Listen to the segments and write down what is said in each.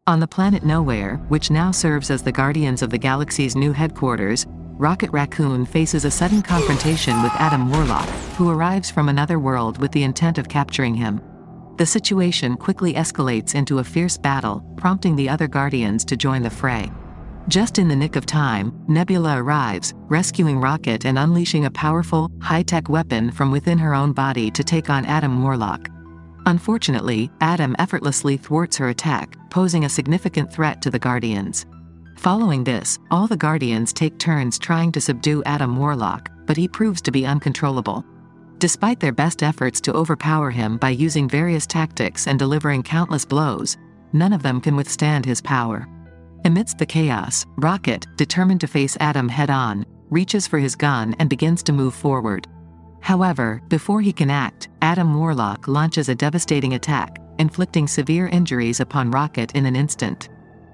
On the planet Nowhere, which now serves as the Guardians of the Galaxy's new headquarters, Rocket Raccoon faces a sudden confrontation with Adam Warlock, who arrives from another world with the intent of capturing him. The situation quickly escalates into a fierce battle, prompting the other Guardians to join the fray. Just in the nick of time, Nebula arrives, rescuing Rocket and unleashing a powerful, high-tech weapon from within her own body to take on Adam Warlock. Unfortunately, Adam effortlessly thwarts her attack, posing a significant threat to the Guardians. Following this, all the Guardians take turns trying to subdue Adam Warlock, but he proves to be uncontrollable. Despite their best efforts to overpower him by using various tactics and delivering countless blows, none of them can withstand his power. Amidst the chaos, Rocket, determined to face Adam head-on, reaches for his gun and begins to move forward. However, before he can act, Adam Warlock launches a devastating attack, inflicting severe injuries upon Rocket in an instant.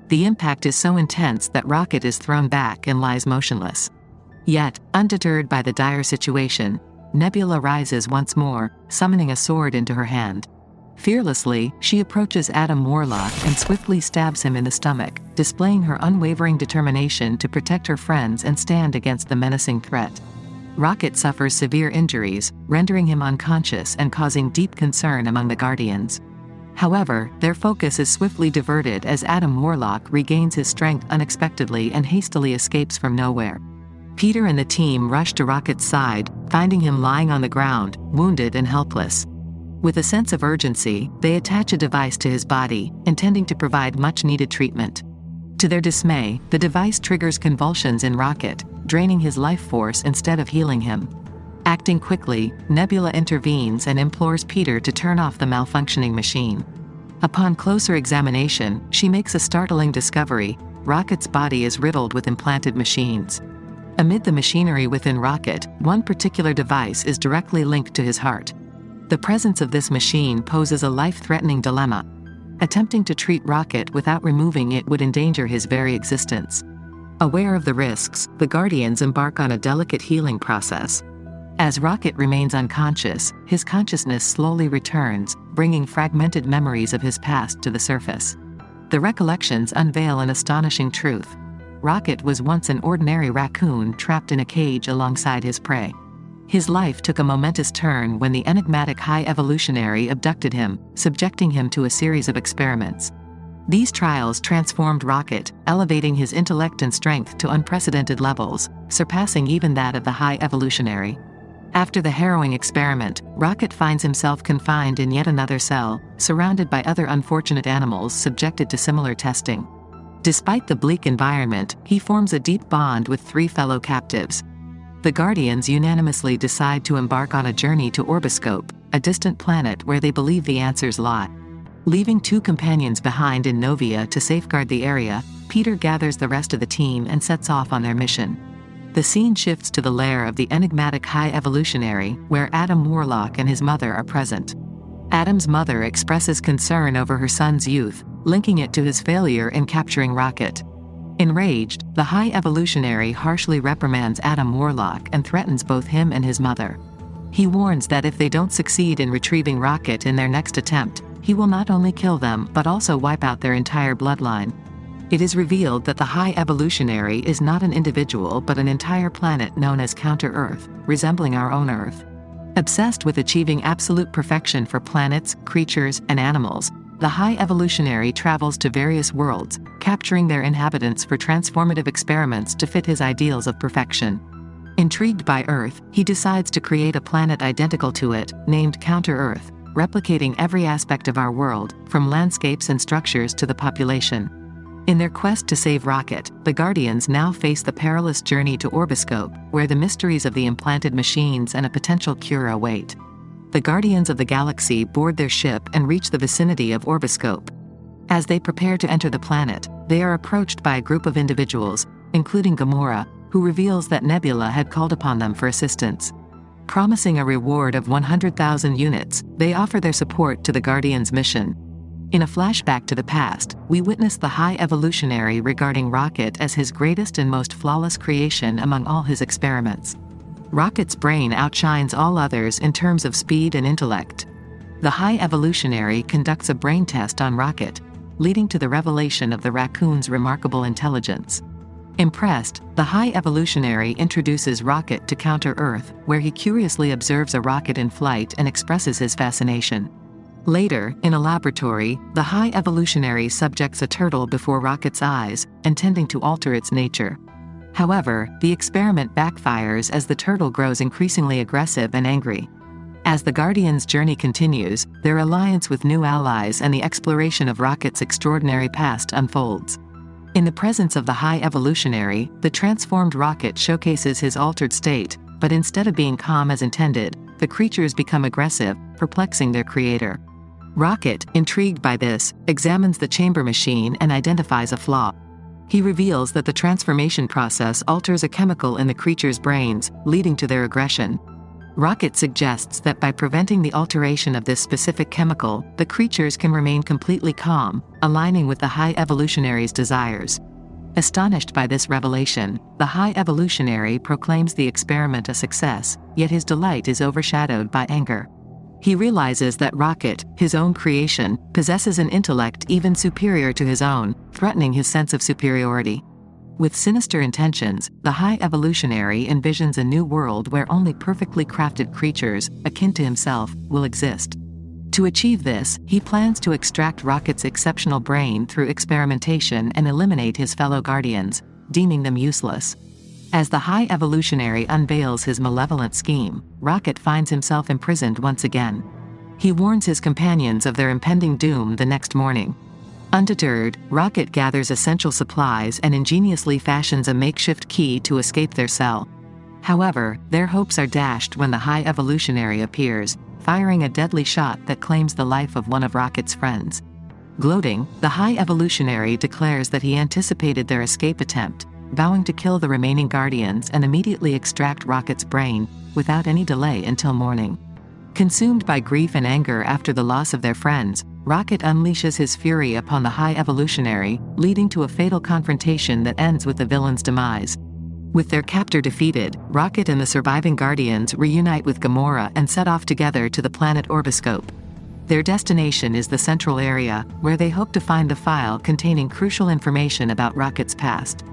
The impact is so intense that Rocket is thrown back and lies motionless. Yet, undeterred by the dire situation, Nebula rises once more, summoning a sword into her hand. Fearlessly, she approaches Adam Warlock and swiftly stabs him in the stomach, displaying her unwavering determination to protect her friends and stand against the menacing threat. Rocket suffers severe injuries, rendering him unconscious and causing deep concern among the Guardians. However, their focus is swiftly diverted as Adam Warlock regains his strength unexpectedly and hastily escapes from nowhere. Peter and the team rush to Rocket's side, finding him lying on the ground, wounded and helpless. With a sense of urgency, they attach a device to his body, intending to provide much-needed treatment. To their dismay, the device triggers convulsions in Rocket, draining his life force instead of healing him. Acting quickly, Nebula intervenes and implores Peter to turn off the malfunctioning machine. Upon closer examination, she makes a startling discovery: Rocket's body is riddled with implanted machines. Amid the machinery within Rocket, one particular device is directly linked to his heart. The presence of this machine poses a life-threatening dilemma. Attempting to treat Rocket without removing it would endanger his very existence. Aware of the risks, the Guardians embark on a delicate healing process. As Rocket remains unconscious, his consciousness slowly returns, bringing fragmented memories of his past to the surface. The recollections unveil an astonishing truth. Rocket was once an ordinary raccoon trapped in a cage alongside his prey. His life took a momentous turn when the enigmatic High Evolutionary abducted him, subjecting him to a series of experiments. These trials transformed Rocket, elevating his intellect and strength to unprecedented levels, surpassing even that of the High Evolutionary. After the harrowing experiment, Rocket finds himself confined in yet another cell, surrounded by other unfortunate animals subjected to similar testing. Despite the bleak environment, he forms a deep bond with 3 fellow captives. The Guardians unanimously decide to embark on a journey to Orbiscope, a distant planet where they believe the answers lie. Leaving 2 companions behind in Novia to safeguard the area, Peter gathers the rest of the team and sets off on their mission. The scene shifts to the lair of the enigmatic High Evolutionary, where Adam Warlock and his mother are present. Adam's mother expresses concern over her son's youth, linking it to his failure in capturing Rocket. Enraged, the High Evolutionary harshly reprimands Adam Warlock and threatens both him and his mother. He warns that if they don't succeed in retrieving Rocket in their next attempt, he will not only kill them but also wipe out their entire bloodline. It is revealed that the High Evolutionary is not an individual but an entire planet known as Counter-Earth, resembling our own Earth. Obsessed with achieving absolute perfection for planets, creatures, and animals, the High Evolutionary travels to various worlds, capturing their inhabitants for transformative experiments to fit his ideals of perfection. Intrigued by Earth, he decides to create a planet identical to it, named Counter-Earth, replicating every aspect of our world, from landscapes and structures to the population. In their quest to save Rocket, the Guardians now face the perilous journey to Orbiscope, where the mysteries of the implanted machines and a potential cure await. The Guardians of the Galaxy board their ship and reach the vicinity of Orbiscope. As they prepare to enter the planet, they are approached by a group of individuals, including Gamora, who reveals that Nebula had called upon them for assistance. Promising a reward of 100,000 units, they offer their support to the Guardians' mission. In a flashback to the past, we witness the High Evolutionary regarding Rocket as his greatest and most flawless creation among all his experiments. Rocket's brain outshines all others in terms of speed and intellect. The High Evolutionary conducts a brain test on Rocket, leading to the revelation of the Raccoon's remarkable intelligence. Impressed, the High Evolutionary introduces Rocket to counter Earth, where he curiously observes a rocket in flight and expresses his fascination. Later, in a laboratory, the High Evolutionary subjects a turtle before Rocket's eyes, intending to alter its nature. However, the experiment backfires as the turtle grows increasingly aggressive and angry. As the Guardians' journey continues, their alliance with new allies and the exploration of Rocket's extraordinary past unfolds. In the presence of the High Evolutionary, the transformed Rocket showcases his altered state, but instead of being calm as intended, the creatures become aggressive, perplexing their creator. Rocket, intrigued by this, examines the chamber machine and identifies a flaw. He reveals that the transformation process alters a chemical in the creature's brains, leading to their aggression. Rocket suggests that by preventing the alteration of this specific chemical, the creatures can remain completely calm, aligning with the High Evolutionary's desires. Astonished by this revelation, the High Evolutionary proclaims the experiment a success, yet his delight is overshadowed by anger. He realizes that Rocket, his own creation, possesses an intellect even superior to his own, threatening his sense of superiority. With sinister intentions, the High Evolutionary envisions a new world where only perfectly crafted creatures, akin to himself, will exist. To achieve this, he plans to extract Rocket's exceptional brain through experimentation and eliminate his fellow Guardians, deeming them useless. As the High Evolutionary unveils his malevolent scheme, Rocket finds himself imprisoned once again. He warns his companions of their impending doom the next morning. Undeterred, Rocket gathers essential supplies and ingeniously fashions a makeshift key to escape their cell. However, their hopes are dashed when the High Evolutionary appears, firing a deadly shot that claims the life of one of Rocket's friends. Gloating, the High Evolutionary declares that he anticipated their escape attempt, vowing to kill the remaining Guardians and immediately extract Rocket's brain, without any delay until morning. Consumed by grief and anger after the loss of their friends, Rocket unleashes his fury upon the High Evolutionary, leading to a fatal confrontation that ends with the villain's demise. With their captor defeated, Rocket and the surviving Guardians reunite with Gamora and set off together to the planet Orbiscope. Their destination is the Central Area, where they hope to find the file containing crucial information about Rocket's past.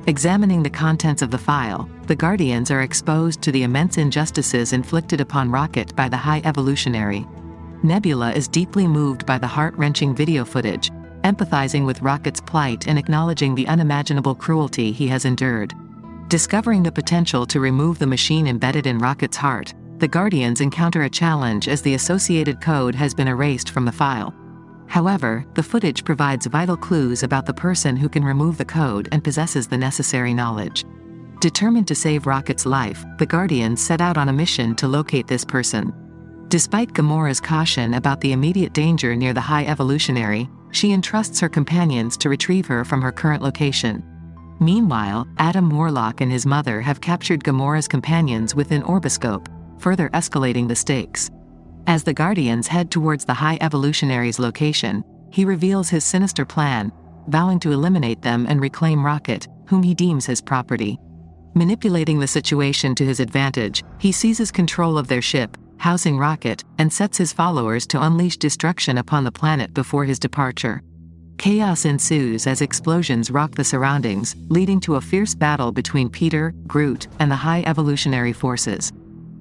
Examining the contents of the file, the Guardians are exposed to the immense injustices inflicted upon Rocket by the High Evolutionary. Nebula is deeply moved by the heart-wrenching video footage, empathizing with Rocket's plight and acknowledging the unimaginable cruelty he has endured. Discovering the potential to remove the machine embedded in Rocket's heart, the Guardians encounter a challenge as the associated code has been erased from the file. However, the footage provides vital clues about the person who can remove the code and possesses the necessary knowledge. Determined to save Rocket's life, the Guardians set out on a mission to locate this person. Despite Gamora's caution about the immediate danger near the High Evolutionary, she entrusts her companions to retrieve her from her current location. Meanwhile, Adam Warlock and his mother have captured Gamora's companions within Orbiscope, further escalating the stakes. As the Guardians head towards the High Evolutionary's location, he reveals his sinister plan, vowing to eliminate them and reclaim Rocket, whom he deems his property. Manipulating the situation to his advantage, he seizes control of their ship, housing Rocket, and sets his followers to unleash destruction upon the planet before his departure. Chaos ensues as explosions rock the surroundings, leading to a fierce battle between Peter, Groot, and the High Evolutionary forces.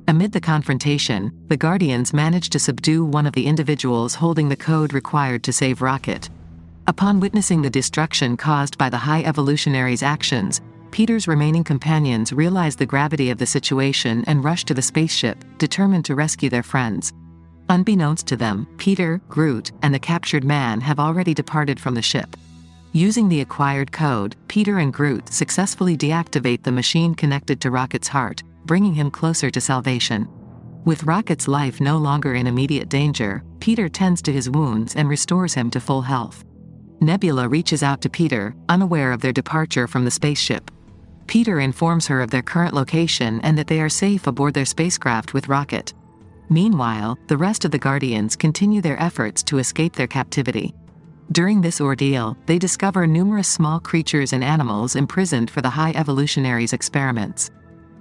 Amid the confrontation, the Guardians manage to subdue one of the individuals holding the code required to save Rocket. Upon witnessing the destruction caused by the High Evolutionary's actions, Peter's remaining companions realize the gravity of the situation and rush to the spaceship, determined to rescue their friends. Unbeknownst to them, Peter, Groot, and the captured man have already departed from the ship. Using the acquired code, Peter and Groot successfully deactivate the machine connected to Rocket's heart, bringing him closer to salvation. With Rocket's life no longer in immediate danger, Peter tends to his wounds and restores him to full health. Nebula reaches out to Peter, unaware of their departure from the spaceship. Peter informs her of their current location and that they are safe aboard their spacecraft with Rocket. Meanwhile, the rest of the Guardians continue their efforts to escape their captivity. During this ordeal, they discover numerous small creatures and animals imprisoned for the High Evolutionary's experiments.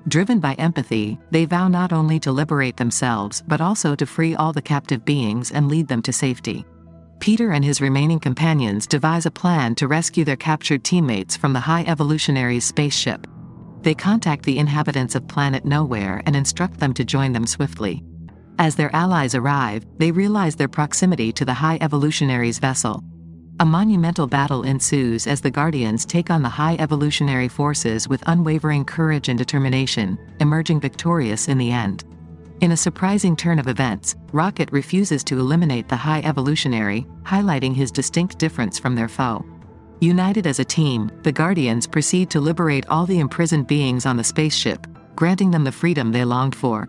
Driven by empathy, they vow not only to liberate themselves but also to free all the captive beings and lead them to safety. Peter and his remaining companions devise a plan to rescue their captured teammates from the High Evolutionary's spaceship. They contact the inhabitants of Planet Nowhere and instruct them to join them swiftly. As their allies arrive, they realize their proximity to the High Evolutionary's vessel. A monumental battle ensues as the Guardians take on the High Evolutionary forces with unwavering courage and determination, emerging victorious in the end. In a surprising turn of events, Rocket refuses to eliminate the High Evolutionary, highlighting his distinct difference from their foe. United as a team, the Guardians proceed to liberate all the imprisoned beings on the spaceship, granting them the freedom they longed for.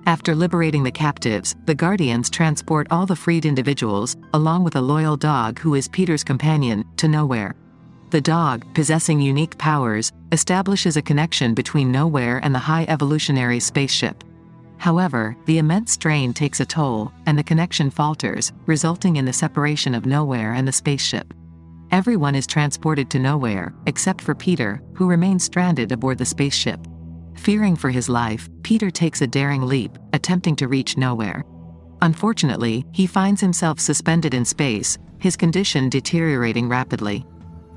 After liberating the captives, the Guardians transport all the freed individuals, along with a loyal dog who is Peter's companion, to Nowhere. The dog, possessing unique powers, establishes a connection between Nowhere and the High Evolutionary spaceship. However, the immense strain takes a toll, and the connection falters, resulting in the separation of Nowhere and the spaceship. Everyone is transported to Nowhere, except for Peter, who remains stranded aboard the spaceship. Fearing for his life, Peter takes a daring leap, attempting to reach Nowhere. Unfortunately, he finds himself suspended in space, his condition deteriorating rapidly.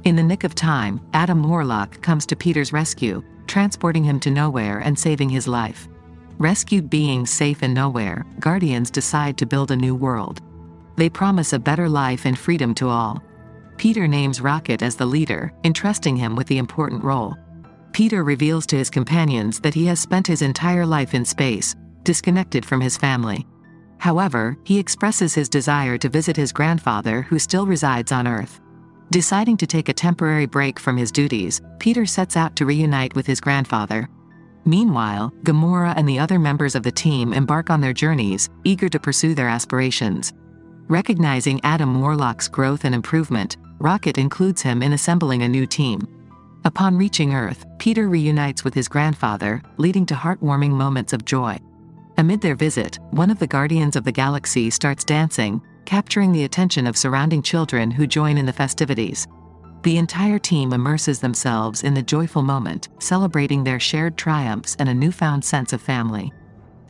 In the nick of time, Adam Warlock comes to Peter's rescue, transporting him to Nowhere and saving his life. Rescued beings safe in Nowhere, Guardians decide to build a new world. They promise a better life and freedom to all. Peter names Rocket as the leader, entrusting him with the important role. Peter reveals to his companions that he has spent his entire life in space, disconnected from his family. However, he expresses his desire to visit his grandfather who still resides on Earth. Deciding to take a temporary break from his duties, Peter sets out to reunite with his grandfather. Meanwhile, Gamora and the other members of the team embark on their journeys, eager to pursue their aspirations. Recognizing Adam Warlock's growth and improvement, Rocket includes him in assembling a new team. Upon reaching Earth, Peter reunites with his grandfather, leading to heartwarming moments of joy. Amid their visit, one of the Guardians of the Galaxy starts dancing, capturing the attention of surrounding children who join in the festivities. The entire team immerses themselves in the joyful moment, celebrating their shared triumphs and a newfound sense of family.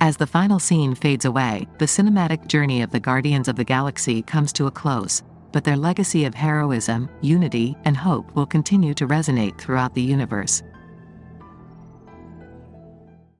As the final scene fades away, the cinematic journey of the Guardians of the Galaxy comes to a close, but their legacy of heroism, unity, and hope will continue to resonate throughout the universe.